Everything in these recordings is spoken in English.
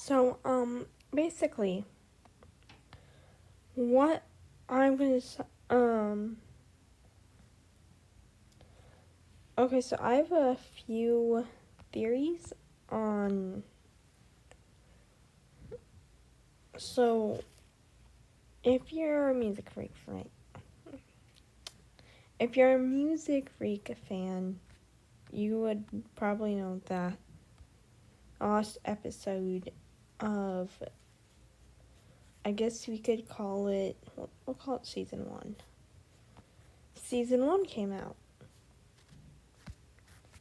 So, basically, what I was, okay, so I have a few theories on, so, if you're a music freak, right? If you're a music freak fan, you would probably know that last episode of, I guess we could call it, we'll call it season 1. Season 1 came out.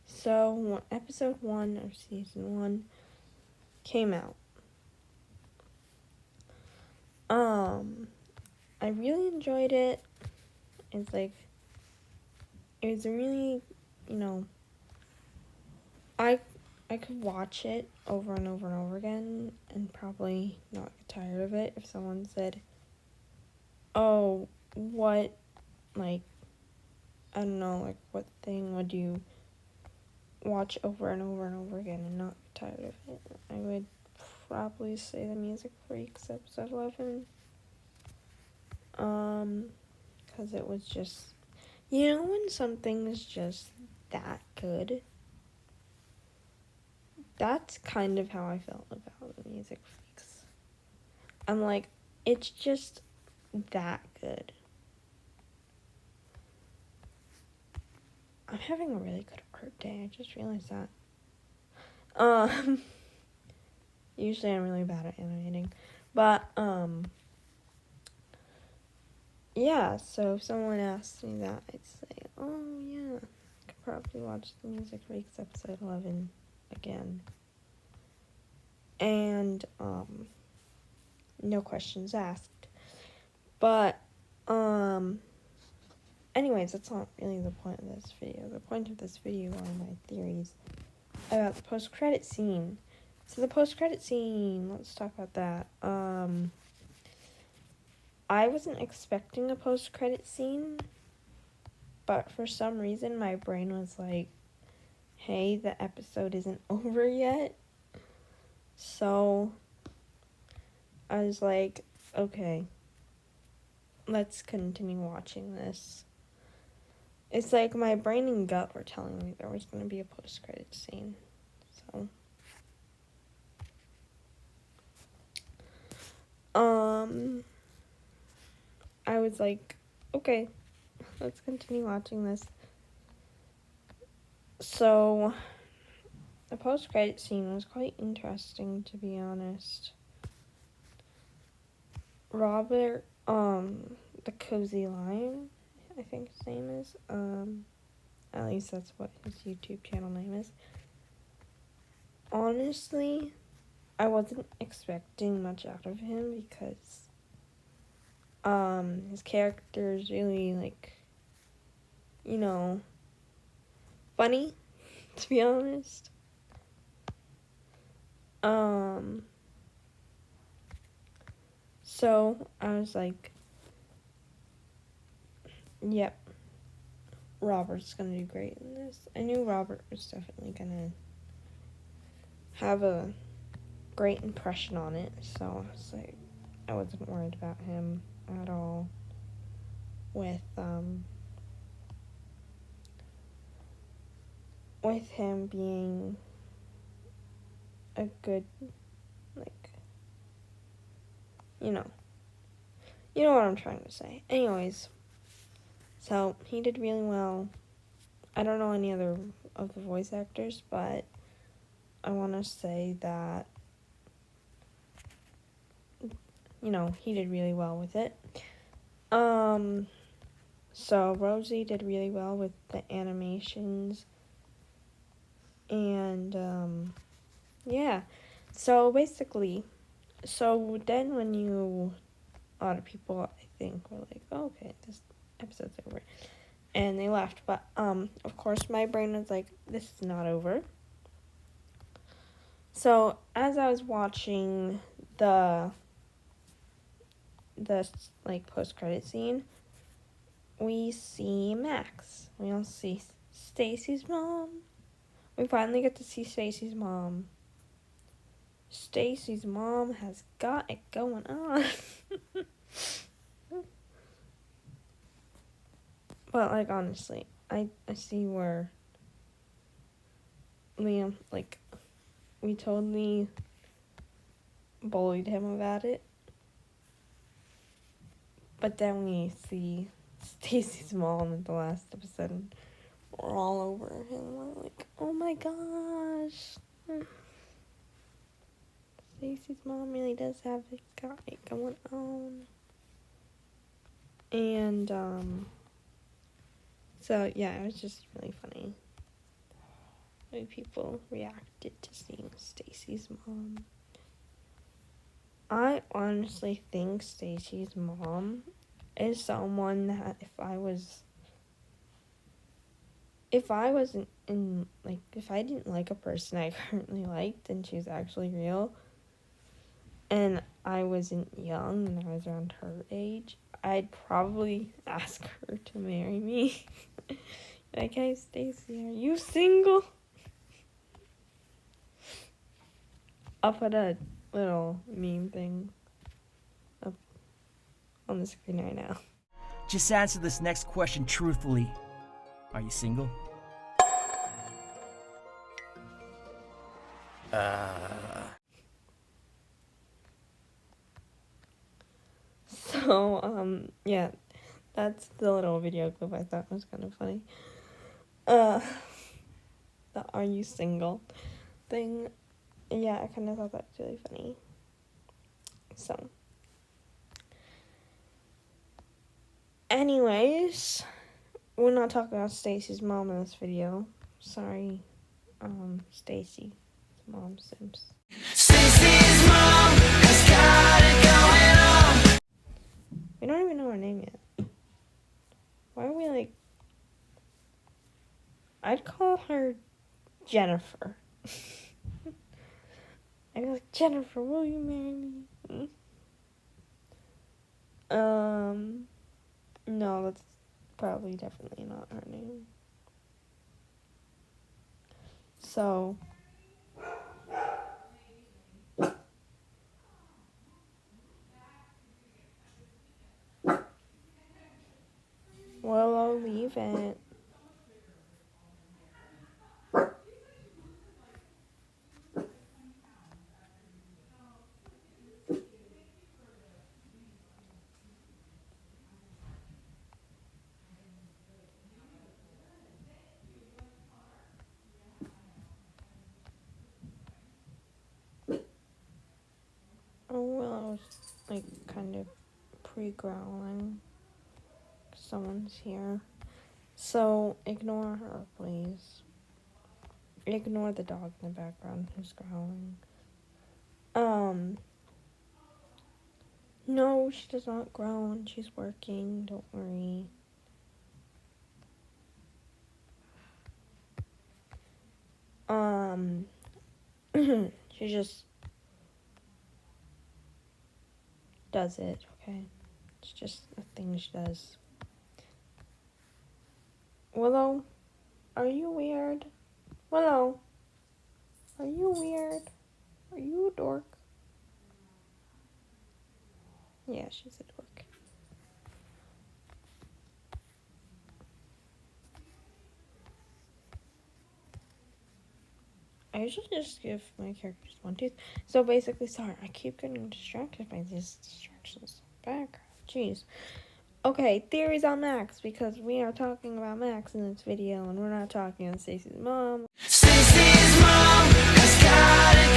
So, episode 1 of season 1 came out. I really enjoyed it. It's like, it was really, you know, I could watch it over and over and over again and probably not get tired of it if someone said, oh, what, like, I don't know, like, what thing would you watch over and over and over again and not get tired of it? I would probably say The Music Freaks episode 11. Because it was just, you know, when something is just that good, that's kind of how I felt about The Music Freaks. I'm like, it's just that good. I'm having a really good art day. I just realized that. Usually I'm really bad at animating. But, yeah, so if someone asked me that, I'd say, oh, yeah, I could probably watch The Music Freaks episode 11 again. And, no questions asked. But, anyways, that's not really the point of this video. The point of this video are my theories about the post-credit scene. So the post-credit scene, let's talk about that. I wasn't expecting a post-credit scene, but for some reason my brain was like, hey, the episode isn't over yet. So I was like, okay, let's continue watching this. It's like my brain and gut were telling me there was going to be a post-credit scene. So, I was like, okay, let's continue watching this. So, the post-credit scene was quite interesting, to be honest. Robert, the Cozy Lion, I think his name is, at least that's what his YouTube channel name is. Honestly, I wasn't expecting much out of him because, his character is really, like, you know, funny, to be honest. So I was like, yep, Robert's gonna do great in this. I knew Robert was definitely gonna have a great impression on it, so I was like, I wasn't worried about him at all with him being a good, like, you know what I'm trying to say. Anyways, so he did really well. I don't know any other of the voice actors, but I want to say that, you know, he did really well with it. So Rosie did really well with the animations. And, yeah. So basically, so then when a lot of people, I think, were like, oh, okay, this episode's over. And they left. But, of course, my brain was like, this is not over. So as I was watching the like, post-credit scene, we see Max. We also see Stacy's mom. We finally get to see Stacy's mom. Stacy's mom has got it going on. But, like, honestly, I see where Liam, like, we totally bullied him about it. But then we see Stacy's mom in the last episode, and we're all over him. We're like, oh my gosh. Stacy's mom really does have it going on. And, so, yeah, it was just really funny the way people reacted to seeing Stacy's mom. I honestly think Stacy's mom is someone that if I didn't like a person I currently liked and she's actually real, and I wasn't young and I was around her age, I'd probably ask her to marry me. Like, hey, Stacy, are you single? I'll put a little meme thing up on the screen right now. Just answer this next question truthfully. Are you single? So, yeah, that's the little video clip I thought was kind of funny. The are you single thing. Yeah, I kind of thought that was really funny. So, anyways, we're not talking about Stacy's mom in this video. Sorry, Stacy's mom Sims. Stacy's mom has got it going on. We don't even know her name yet. Why are we like... I'd call her Jennifer. I'd be like, Jennifer, will you marry me? No, that's probably definitely not her name. So, well, I'll leave it. Oh, well, I was, like, kind of pre-growling. Someone's here. So, ignore her, please. Ignore the dog in the background who's growling. No, she does not groan. She's working. Don't worry. She just does it, okay? It's just a thing she does. Willow, are you weird? Willow, are you weird? Are you a dork? Yeah, she's a dork. I usually just give my characters one tooth. So basically, sorry, I keep getting distracted by these distractions in the background. Jeez. Okay, theories on Max, because we are talking about Max in this video, and we're not talking about Stacy's mom. Stacy's mom has got it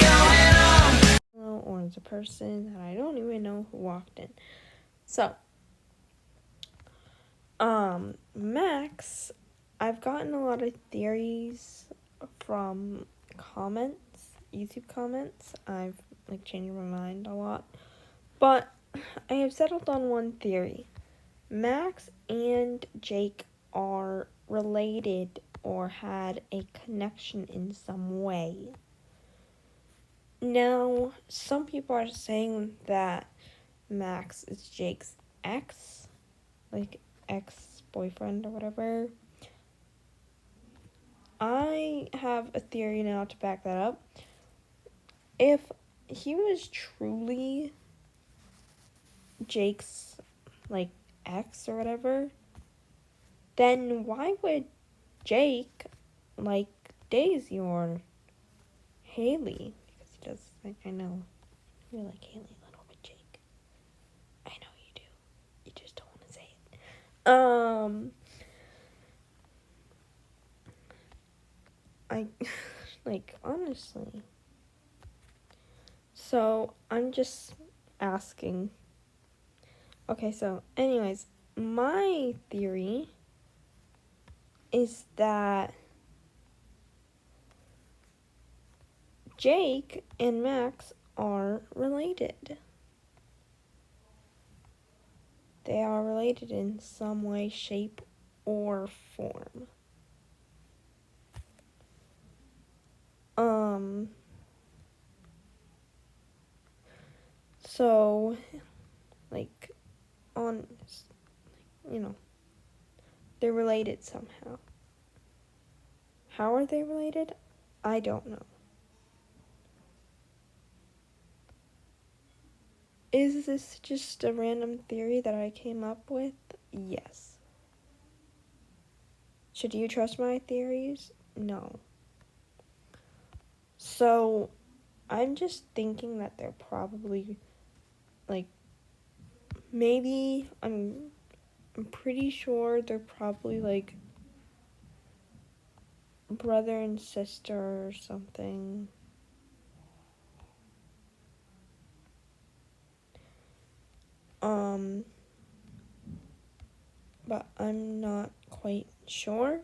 going on. Or it's a person that I don't even know who walked in. So, Max, I've gotten a lot of theories from comments, YouTube comments. I've, like, changed my mind a lot. But I have settled on one theory. Max and Jake are related or had a connection in some way. Now, some people are saying that Max is Jake's ex, like ex-boyfriend or whatever. I have a theory now to back that up. If he was truly Jake's, like, ex or whatever, then why would Jake like Daisy or Haley? Because he does, I know you like Haley a little bit, Jake. I know you do. You just don't want to say it. I, like, honestly. So, I'm just asking. Okay, so, anyways, my theory is that Jake and Max are related. They are related in some way, shape, or form. So, like, they're related somehow. How are they related? I don't know. Is this just a random theory that I came up with? Yes. Should you trust my theories? No. So, I'm just thinking that they're probably, like, maybe, I'm pretty sure they're probably, like, brother and sister or something. But I'm not quite sure.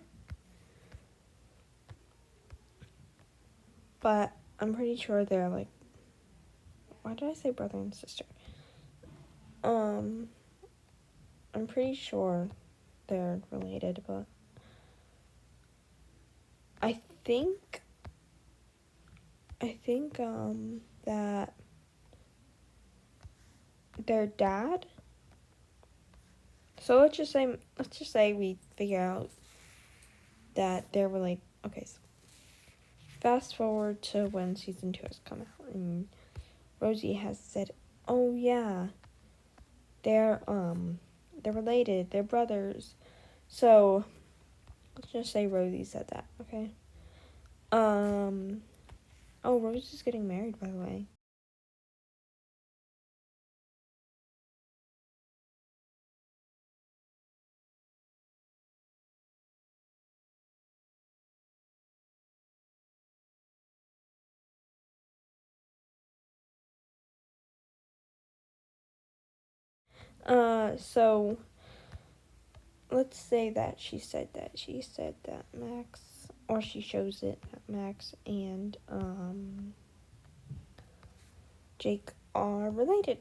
But I'm pretty sure they're, like, why did I say brother and sister? I'm pretty sure they're related, but I think that their dad. So let's just say we figure out that they're related. Okay, so fast forward to when season 2 has come out, and Rosie has said, "Oh yeah, they're related. They're brothers." So let's just say Rosie said that. Okay. Oh, Rosie's getting married, by the way. So let's say that she said that Max, or she shows it that Max and Jake are related.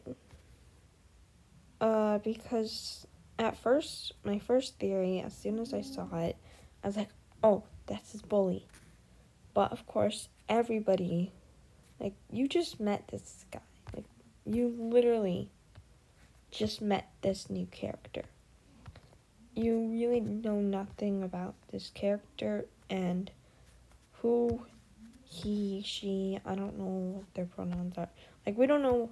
Because at first, my first theory, as soon as I saw it, I was like, oh, that's his bully. But of course, everybody, like, you just met this guy. Like, you literally just met this new character. You really know nothing about this character and who he, she, I don't know what their pronouns are. Like, we don't know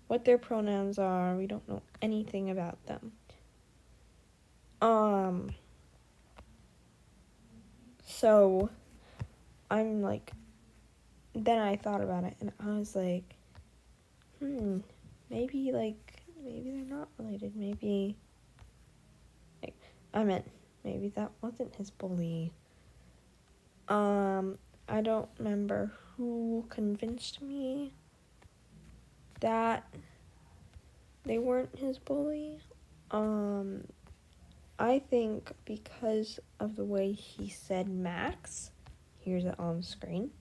what their pronouns are. We don't know anything about them. So, I'm like, then I thought about it, and I was like, maybe they're not related. Maybe that wasn't his bully. I don't remember who convinced me that they weren't his bully. I think because of the way he said Max. Here's it on screen.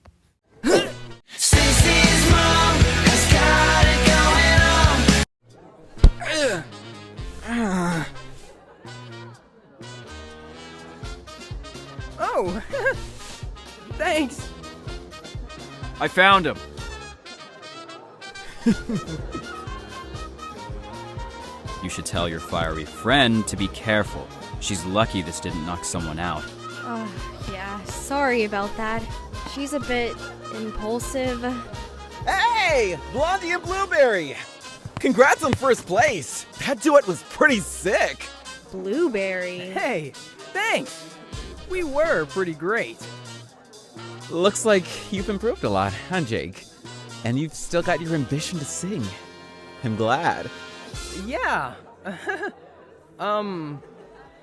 Stacey's mom has got it going on. Oh, thanks. I found him. You should tell your fiery friend to be careful. She's lucky this didn't knock someone out. Yeah, sorry about that. She's a bit impulsive. Hey, Blondie and Blueberry! Congrats on first place. That duet was pretty sick. Blueberry. Hey, thanks. We were pretty great. Looks like you've improved a lot, huh, Jake? And you've still got your ambition to sing. I'm glad. Yeah.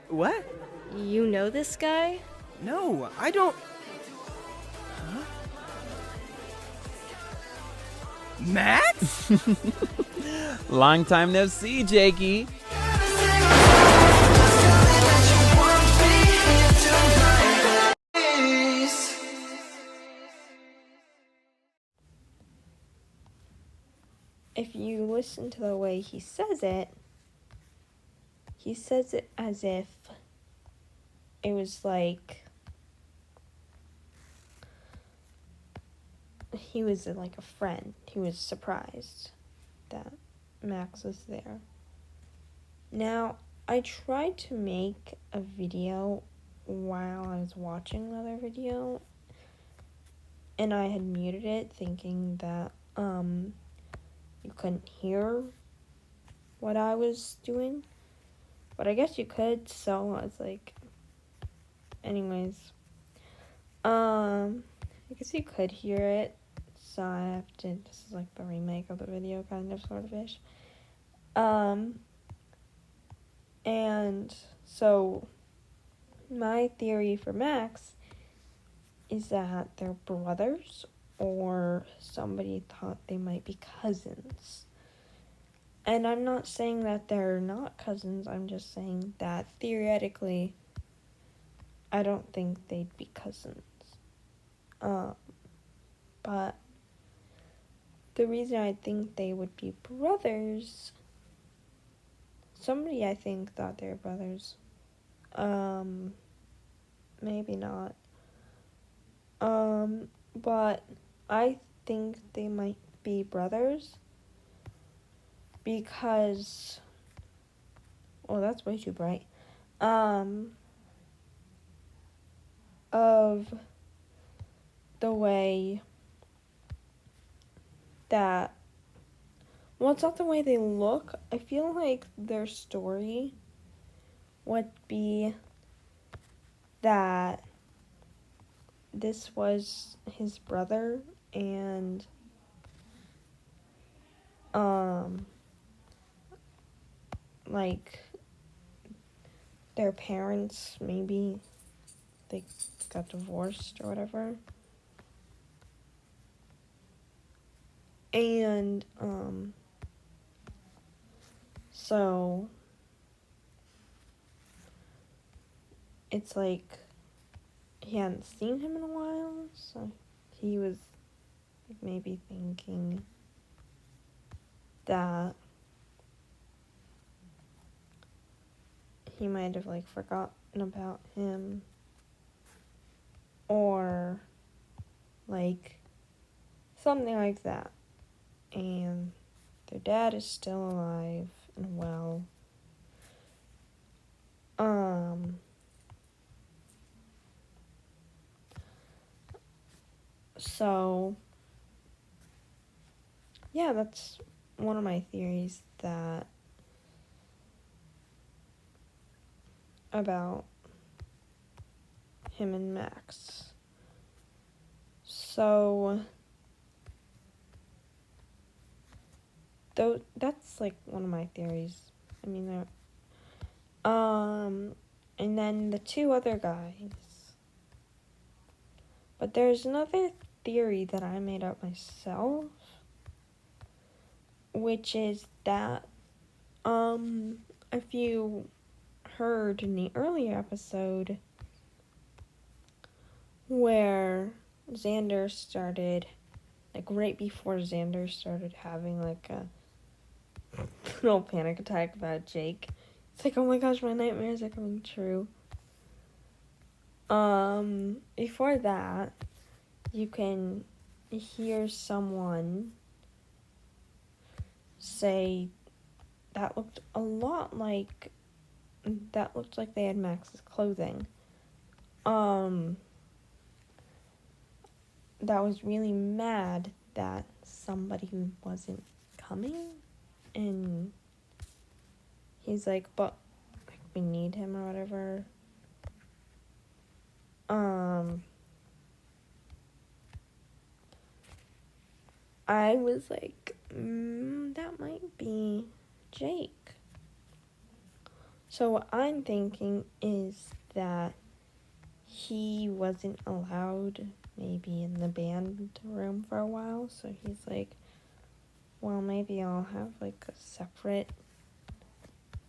What? You know this guy? No, I don't. Max? Long time no see, Jakey. If you listen to the way he says it as if it was like he was like a friend. He was surprised that Max was there. Now, I tried to make a video while I was watching another video, and I had muted it thinking that you couldn't hear what I was doing, but I guess you could, so I was like, anyways, I guess you could hear it, so I have to, this is like the remake of the video, kind of, sort of ish, and so my theory for Max is that they're brothers, or somebody thought they might be cousins. And I'm not saying that they're not cousins, I'm just saying that theoretically, I don't think they'd be cousins. But the reason I think they would be brothers, somebody I think thought they were brothers. Maybe not. But I think they might be brothers because, oh, that's way too bright. Of the way that, well, it's not the way they look. I feel like their story would be that this was his brother and like their parents, maybe they got divorced or whatever, and so it's like he hadn't seen him in a while, so he was maybe thinking that he might have like forgotten about him, or like something like that. And their dad is still alive and well. So yeah, that's one of my theories that about him and Max. So though that's like one of my theories. I mean, and then the two other guys. But there's another theory that I made up myself, which is that if you heard in the earlier episode where Xander started, like right before Xander started having like a little panic attack about Jake, it's like, oh my gosh, my nightmares are coming true. Before that, you can hear someone say that looked like they had Max's clothing. That was really mad that somebody who wasn't coming, and he's like, but like, we need him or whatever. I was like, that might be Jake. So what I'm thinking is that he wasn't allowed maybe in the band room for a while, so he's like, well, maybe I'll have like a separate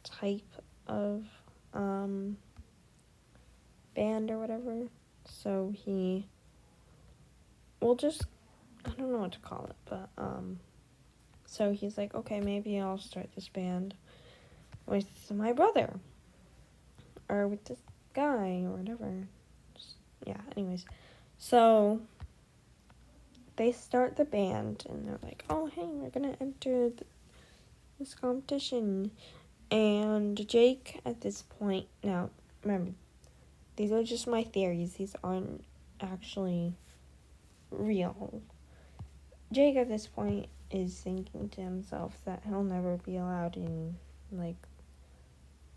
type of band or whatever. So he will just, I don't know what to call it, but so he's like, okay, maybe I'll start this band with my brother or with this guy or whatever. Yeah, anyways. So they start the band and they're like, oh, hey, we're gonna enter this competition. And Jake at this point, now remember, these are just my theories, these aren't actually real. Jake at this point is thinking to himself that he'll never be allowed in like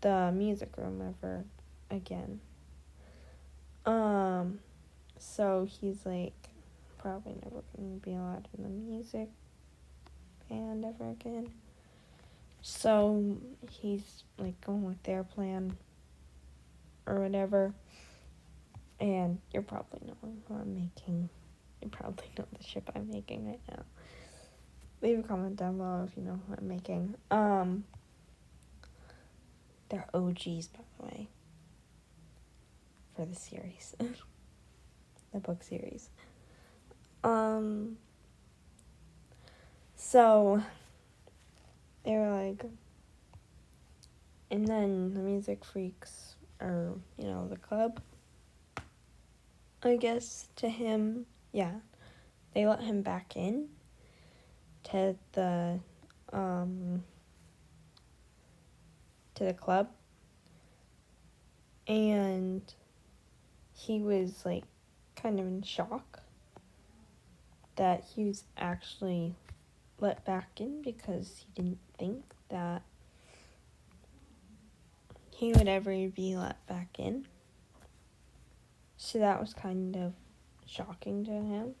the music room ever again. So he's like probably never gonna be allowed in the music band ever again. So he's like going with their plan or whatever. And you're probably knowing who I'm making. You probably know the ship I'm making right now. Leave a comment down below if you know who I'm making. They're OGs, by the way, for the series. The book series. So they were like, and then the music freaks, or, you know, the club, I guess, to him, yeah, they let him back in to the club, and he was like kind of in shock that he was actually let back in, because he didn't think that he would ever be let back in. So that was kind of shocking to him.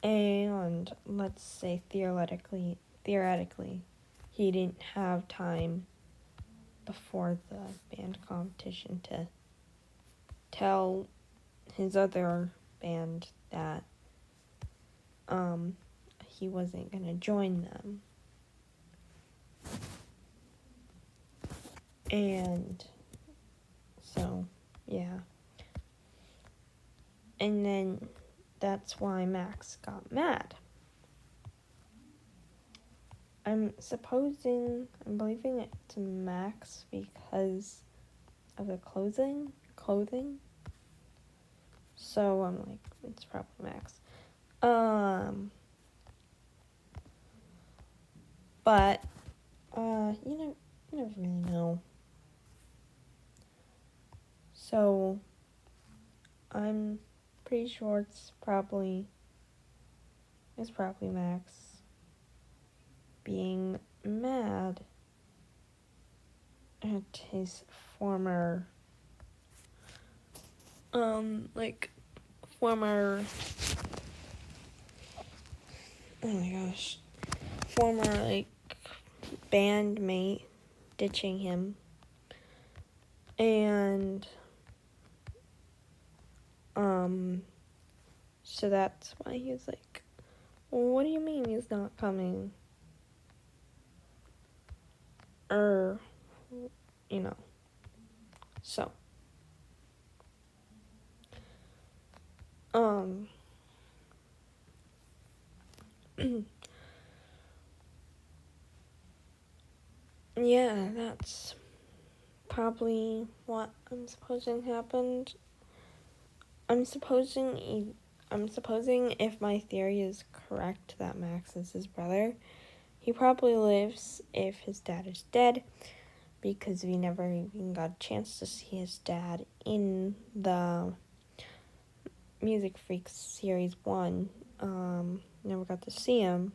And let's say theoretically, he didn't have time before the band competition to tell his other band that he wasn't gonna join them. And so, yeah. And then that's why Max got mad. I'm believing it's Max because of the clothing. So I'm like, it's probably Max. But, you never really know. So, I'm pretty sure it's probably Max being mad at his former, bandmate ditching him. And, so that's why he was like, well, what do you mean he's not coming? Or, you know, so, yeah, that's probably what I'm supposing happened. I'm supposing if my theory is correct that Max is his brother, he probably lives if his dad is dead, because we never even got a chance to see his dad in the Music Freaks Series 1. never got to see him.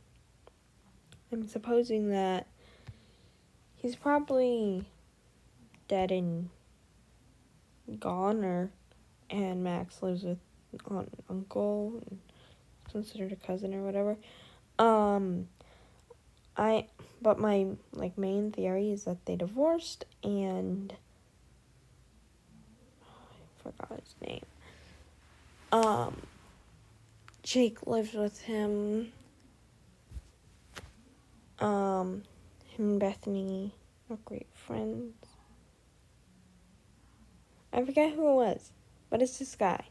I'm supposing that he's probably dead and gone, and Max lives with aunt and uncle, and considered a cousin or whatever. But my main theory is that they divorced, and I forgot his name. Jake lives with him. Him and Bethany are great friends. I forget who it was, but it's this guy.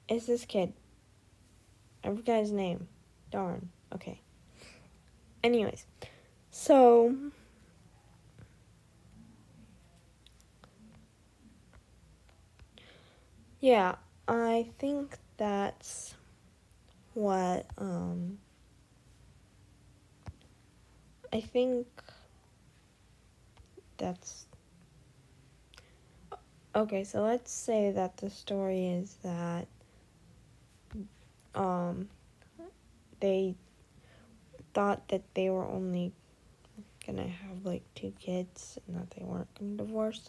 It's this kid. I forgot his name. Darn. Okay. Anyways, so yeah, I think that's what I think that's okay. So let's say that the story is that they thought that they were only gonna have 2 kids and that they weren't gonna divorce.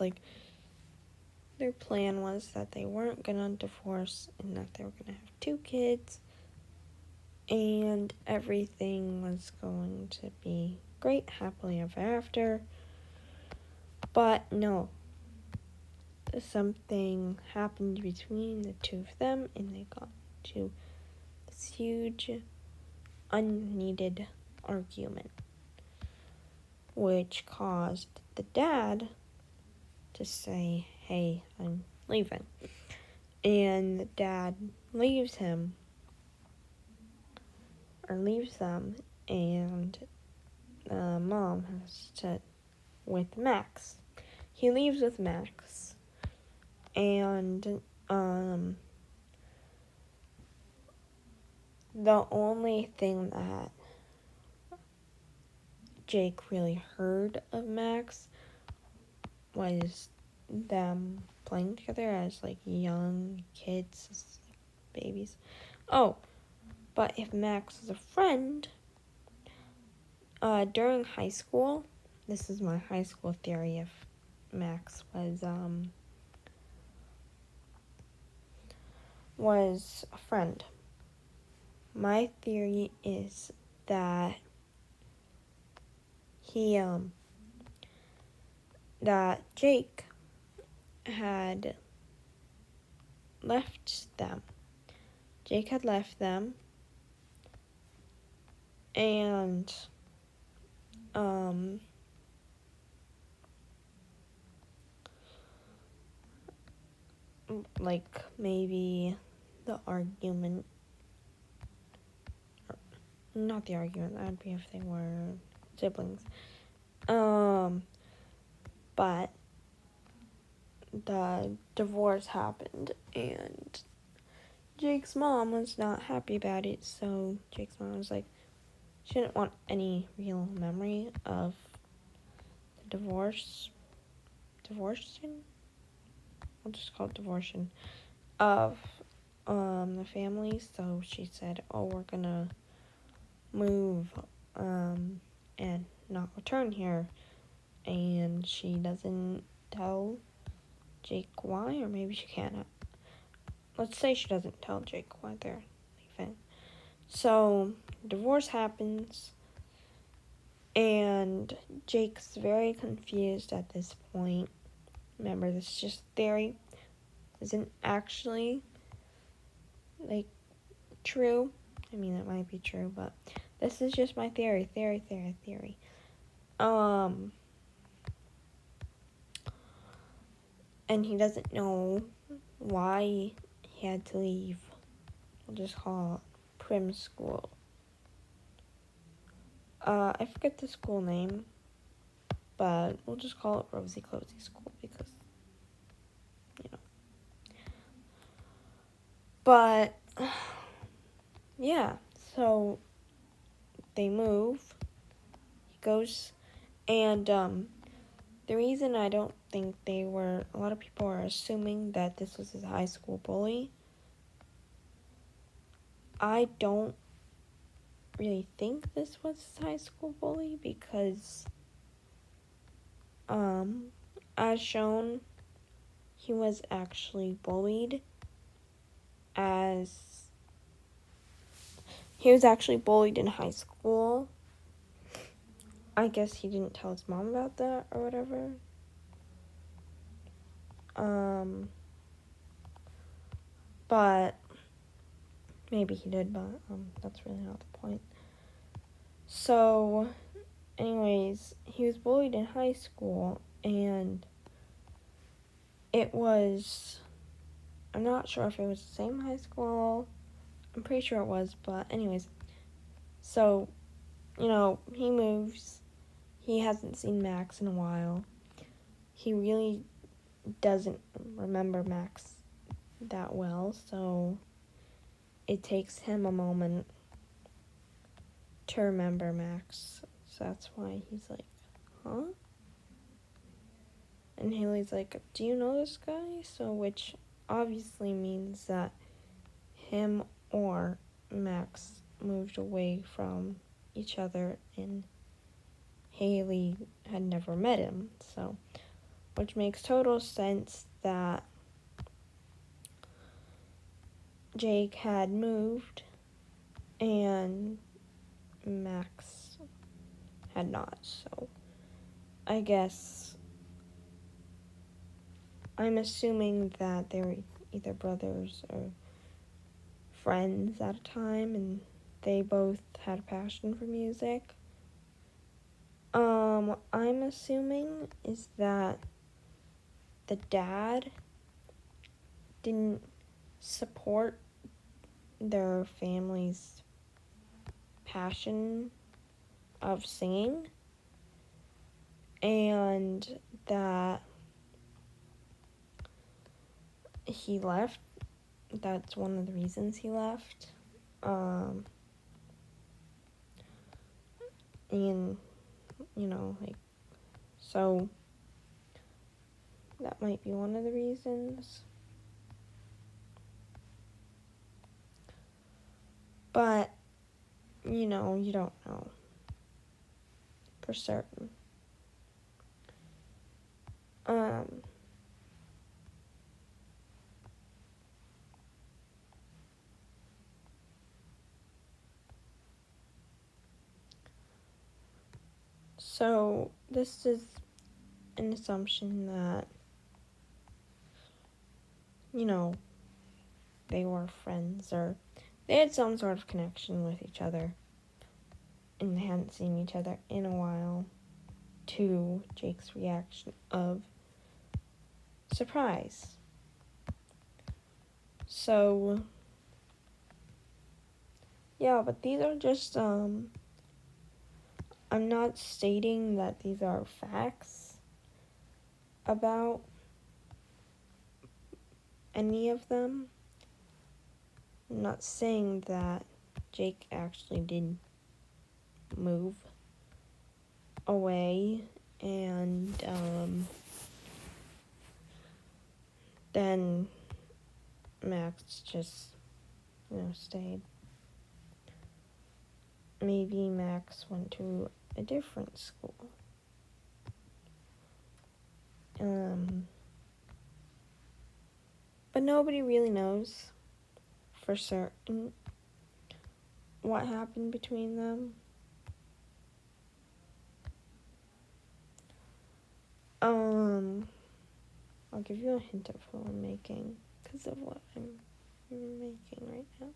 Their plan was that they weren't gonna divorce and that they were gonna have 2 kids and everything was going to be great, happily ever after. But no, something happened between the 2 of them and they got to this huge unneeded argument, which caused the dad to say, "Hey, I'm leaving." And the dad leaves them, and the mom has to with Max. He leaves with Max, and the only thing that Jake really heard of Max was them playing together as young kids, as, babies. Oh, but if Max was a friend, during high school, this is my high school theory, if Max was a friend. My theory is that that Jake had left them. Jake had left them, and maybe the argument, not the argument, that would be if they were siblings, but the divorce happened and Jake's mom was not happy about it, so Jake's mom was like, she didn't want any real memory of the divorce. I'll just call it divorcing of the family. So she said, "Oh, we're gonna move and not return here." And she doesn't tell Jake why, or maybe she can't. Let's say she doesn't tell Jake why they're leaving. So divorce happens, and Jake's very confused at this point. Remember, this is just theory. Isn't actually true. I mean, it might be true, but this is just my theory. And he doesn't know why he had to leave. We'll just call it Prim School. I forget the school name, but we'll just call it Rosie Closey School because, But, yeah, so they move. He goes, and the reason I don't think a lot of people are assuming that this was his high school bully I don't really think this was his high school bully because, as shown, he was actually bullied in high school. I guess he didn't tell his mom about that or whatever. But maybe he did, but that's really not the point. So, anyways, he was bullied in high school, and I'm not sure if it was the same high school. I'm pretty sure it was, but anyways. So, he moves. He hasn't seen Max in a while. He really doesn't remember Max that well, so it takes him a moment to remember Max. So that's why he's like, huh? And Haley's like, do you know this guy? So, which obviously means that him or Max moved away from each other and Haley had never met him. So, which makes total sense that Jake had moved and Max had not. So, I guess I'm assuming that they were either brothers or friends at a time and they both had a passion for music. I'm assuming is that the dad didn't support their family's passion of singing, and that he left. That's one of the reasons he left. And so that might be one of the reasons. But, you don't know for certain. So this is an assumption that, they were friends or they had some sort of connection with each other and they hadn't seen each other in a while, to Jake's reaction of surprise. So, yeah, but these are just, I'm not stating that these are facts about any of them. I'm not saying that Jake actually did move away and then Max just stayed. Maybe Max went to a different school. But nobody really knows for certain what happened between them. I'll give you a hint of who I'm making because of what I'm making right now.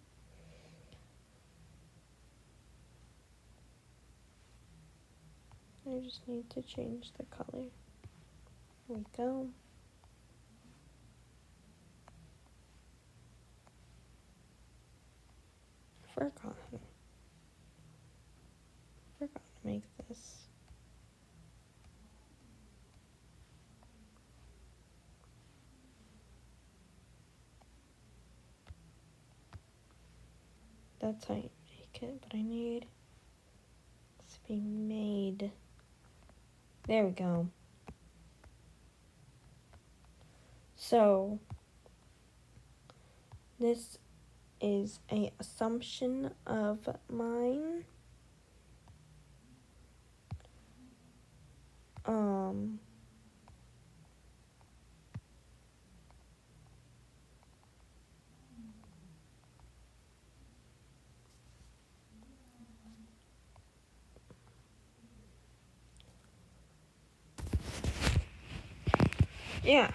I just need to change the color. There we go. Forgot to make this. That's how you make it, but I need this to be made. There we go. So, this is a assumption of mine. Yeah.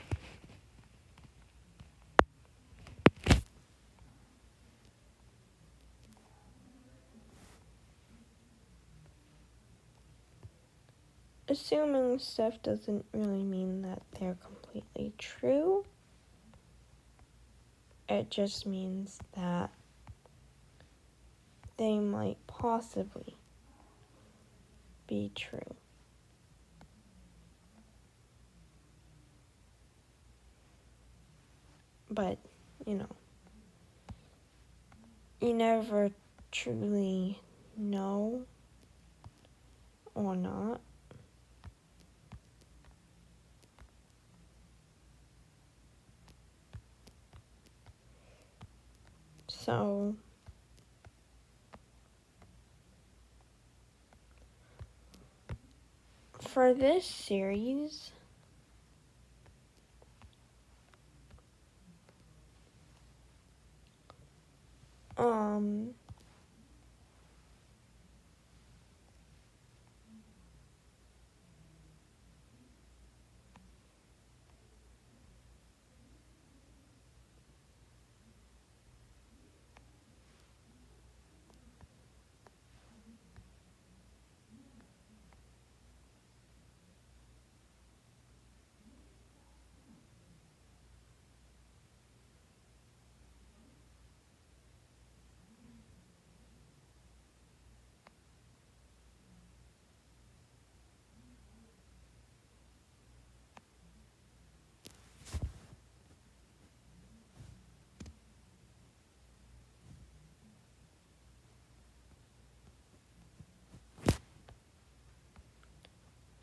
Assuming stuff doesn't really mean that they're completely true. It just means that they might possibly be true. But, you never truly know or not. So, for this series,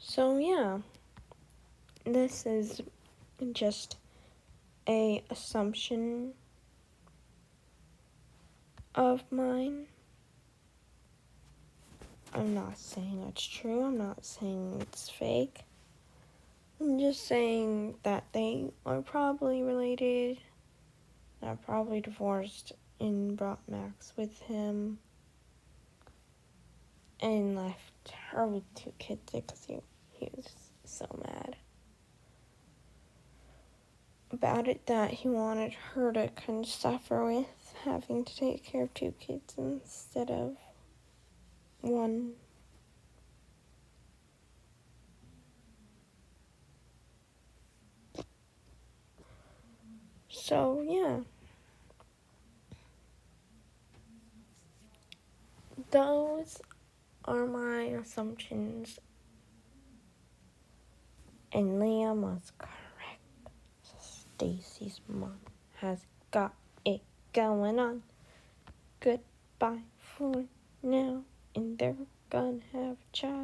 so yeah, this is just a assumption of mine. I'm not saying it's true. I'm not saying it's fake. I'm just saying that they are probably related. They're probably divorced and brought Max with him. And left her with 2 kids because he was so mad about it that he wanted her to kind of suffer with having to take care of 2 kids instead of 1. So, yeah. Those are my assumptions. And Liam was correct. Stacy's mom has got it going on. Goodbye for now. And they're gonna have a child.